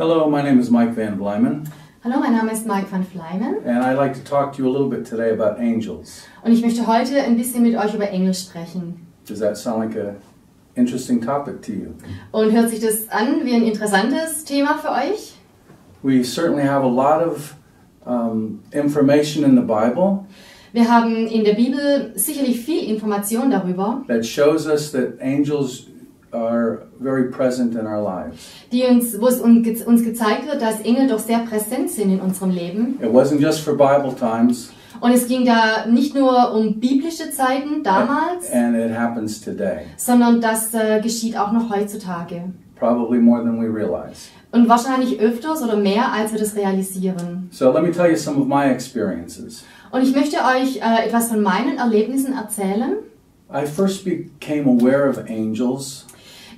Hello, my name is Mike Van Vlymen, Hallo, mein Name ist Mike van Vlymen and I'd like to talk to you a little bit today about angels. und ich möchte heute ein bisschen mit euch über Engel sprechen. Does that sound like an interesting topic to you? Und hört sich das an wie ein interessantes Thema für euch? We certainly have a lot of information in the Bible Wir haben in der Bibel sicherlich viel Information darüber, that shows us that angels are very present in our lives. wo es uns gezeigt wird, dass Engel doch sehr präsent sind in unserem Leben. It wasn't just for Bible times, Und es ging da nicht nur um biblische Zeiten damals, and it happens today, sondern das geschieht auch noch heutzutage. probably more than we realize. Und wahrscheinlich öfters oder mehr, als wir das realisieren. So let me tell you some of my experiences. Und ich möchte euch etwas von meinen Erlebnissen erzählen. I first became aware of angels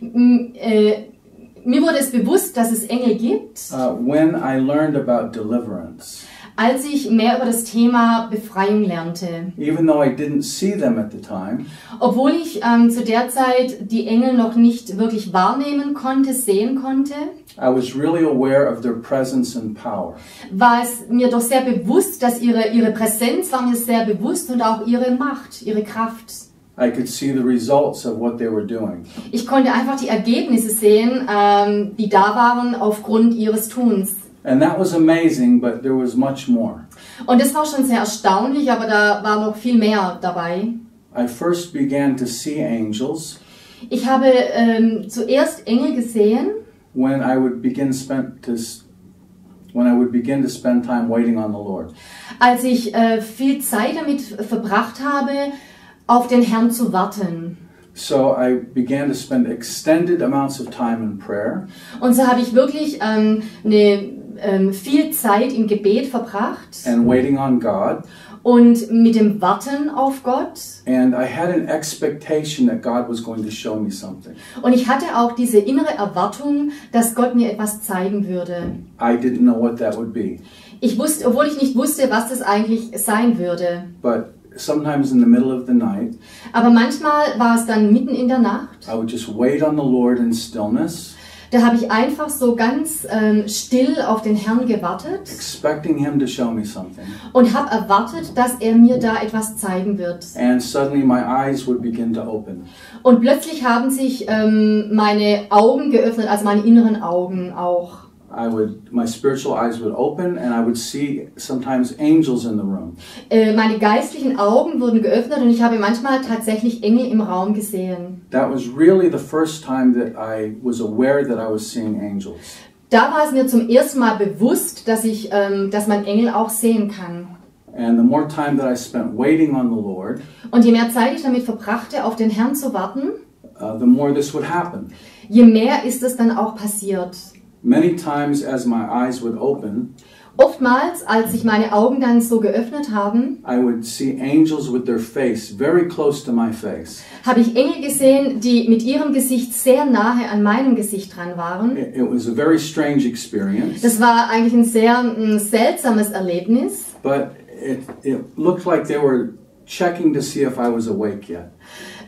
Mir wurde es bewusst, dass es Engel gibt, when I learned about deliverance. als ich mehr über das Thema Befreiung lernte. Even though I didn't see them at the time, Obwohl ich zu der Zeit die Engel noch nicht wirklich wahrnehmen konnte, sehen konnte, I was really aware of their presence and power. war es mir doch sehr bewusst, dass ihre Präsenz war mir sehr bewusst und auch ihre Macht, ihre Kraft. I could see the results of what they were doing. Ich konnte einfach die Ergebnisse sehen, die da waren aufgrund ihres Tuns. And that was amazing, but there was much more. Und das war schon sehr erstaunlich, aber da war noch viel mehr dabei. I first began to see angels Ich habe zuerst Engel gesehen, when I would begin to spend time waiting on the Lord. als ich viel Zeit damit verbracht habe, auf den Herrn zu warten. So I began to spend extended amounts of time in prayer, Und so habe ich wirklich viel Zeit im Gebet verbracht and waiting on God. und mit dem Warten auf Gott. And I had an expectation that God was going to show me something. Und ich hatte auch diese innere Erwartung, dass Gott mir etwas zeigen würde. I didn't know what that would be. Obwohl ich nicht wusste, was das eigentlich sein würde. But sometimes in the middle of the night, Aber manchmal war es dann mitten in der Nacht. I would just wait on the Lord in stillness, Da habe ich einfach so ganz still auf den Herrn gewartet expecting Him to show me something. und habe erwartet, dass er mir da etwas zeigen wird. And suddenly my eyes would begin to open. Und plötzlich haben sich meine Augen geöffnet, also meine inneren Augen auch. My spiritual eyes would open and I would see sometimes angels in the room. Meine geistlichen Augen wurden geöffnet und ich habe manchmal tatsächlich Engel im Raum gesehen. That was really the first time that I was aware that I was seeing angels. Da war es mir zum ersten Mal bewusst, dass man Engel auch sehen kann. And the more time that I spent waiting on the Lord, Und je mehr Zeit ich damit verbrachte, auf den Herrn zu warten, the more this would happen. je mehr ist es dann auch passiert. Many times as my eyes would open, Oftmals, als sich meine Augen dann so geöffnet haben, I would see angels with their face very close to my face. habe ich Engel gesehen, die mit ihrem Gesicht sehr nahe an meinem Gesicht dran waren. It was a very strange experience, Das war eigentlich ein sehr seltsames Erlebnis. but it looked like they were checking to see if I was awake yet.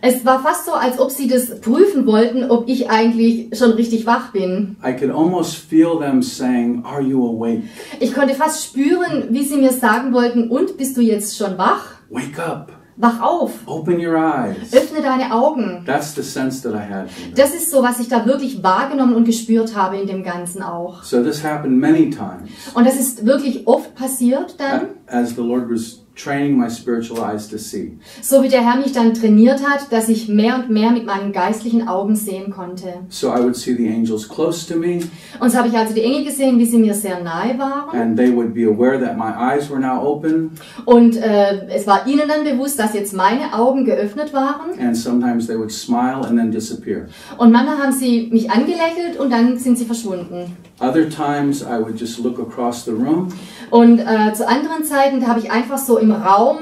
Es war fast so, als ob sie das prüfen wollten, ob ich eigentlich schon richtig wach bin. I could almost feel them saying, "Are you awake? Ich konnte fast spüren, wie sie mir sagen wollten, und bist du jetzt schon wach? Wake up! Wach auf! Open your eyes." Öffne deine Augen! That's the sense that I had from them. Das ist so, was ich da wirklich wahrgenommen und gespürt habe in dem Ganzen auch. So this happened many times Und das ist wirklich oft passiert dann, as the Lord was training my spiritual eyes to see. so wie der Herr mich dann trainiert hat, dass ich mehr und mehr mit meinen geistlichen Augen sehen konnte. So I would see the angels close to me, Und so habe ich also die Engel gesehen, wie sie mir sehr nahe waren. and they would be aware that my eyes were now open, Und es war ihnen dann bewusst, dass jetzt meine Augen geöffnet waren. and sometimes they would smile and then disappear. Und manchmal haben sie mich angelächelt und dann sind sie verschwunden. Other times I would just look across the room, Und zu anderen Zeiten, da habe ich einfach so im Raum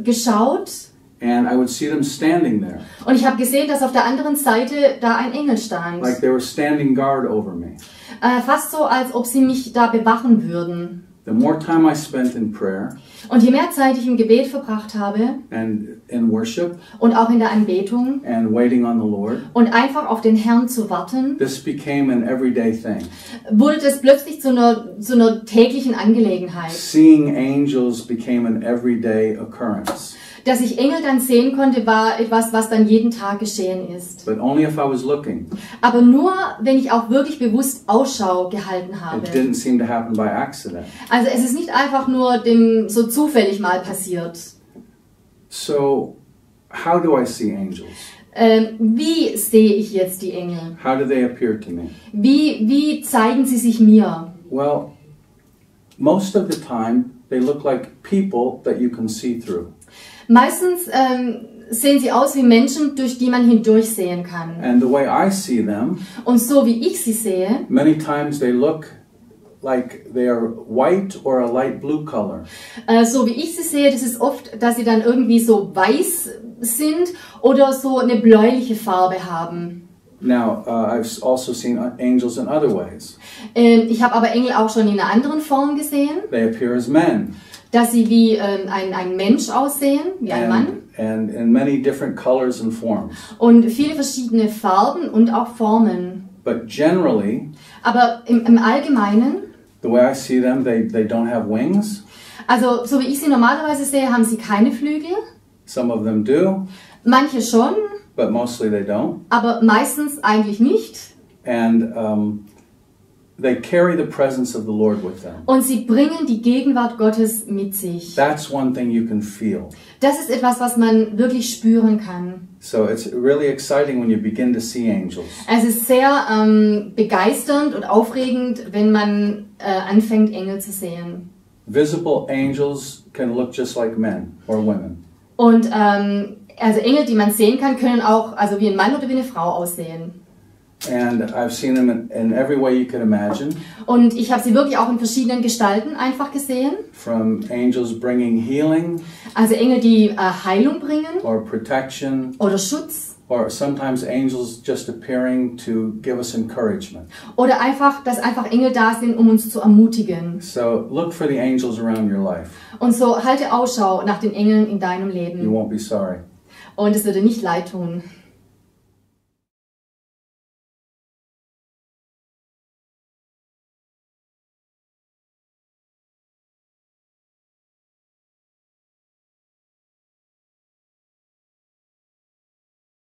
geschaut and I would see them standing there, und ich habe gesehen, dass auf der anderen Seite da ein Engel stand. like they were standing guard over me. Fast so, als ob sie mich da bewachen würden. the more time I spent in prayer Und je mehr Zeit ich im Gebet verbracht habe and in worship und auch in der Anbetung and waiting on the Lord, und einfach auf den Herrn zu warten, this became an everyday thing. wurde das plötzlich zu einer täglichen Angelegenheit. Seeing angels became an everyday occurrence, Dass ich Engel dann sehen konnte, war etwas, was dann jeden Tag geschehen ist. but only if I was looking. Aber nur, wenn ich auch wirklich bewusst Ausschau gehalten habe. It didn't seem to happen by accident. Also es ist nicht einfach nur dem so zufällig mal passiert. So, how do I see angels? Wie sehe ich jetzt die Engel? How do they appear to me? Wie zeigen sie sich mir? Well, most of the time, they look like people that you can see through. Meistens sehen sie aus wie Menschen, durch die man hindurchsehen kann. And the way I see them, Und so wie ich sie sehe, many times they look like they are white or a light blue color. so wie ich sie sehe, das ist oft, dass sie dann irgendwie so weiß sind oder so eine bläuliche Farbe haben. Now, I've also seen angels in other ways. Ich habe aber Engel auch schon in einer anderen Form gesehen, They appear as men dass sie wie ein Mensch aussehen, wie ein Mann. and in many different colors and forms. Und viele verschiedene Farben und auch Formen. But generally, Aber im Allgemeinen, the way I see them, they don't have wings. also so wie ich sie normalerweise sehe, haben sie keine Flügel. Some of them do, Manche schon, but mostly they don't. aber meistens eigentlich nicht. And they carry the presence of the Lord with them. Und sie bringen die Gegenwart Gottes mit sich. That's one thing you can feel. Das ist etwas, was man wirklich spüren kann. So it's really exciting when you begin to see angels. Es ist sehr begeisternd und aufregend, wenn man anfängt, Engel zu sehen. Visible angels can look just like men or women. Und also Engel, die man sehen kann, können auch also wie ein Mann oder wie eine Frau aussehen. And I've seen them in every way you could imagine. Und ich habe sie wirklich auch in verschiedenen Gestalten einfach gesehen. From angels bringing healing Also Engel, die Heilung bringen or protection, oder Schutz. or sometimes angels just appearing to give us encouragement. Oder einfach, dass einfach Engel da sind, um uns zu ermutigen. So look for the angels around your life. Und so halte Ausschau nach den Engeln in deinem You Leben. won't be sorry. Und es würde nicht leid tun.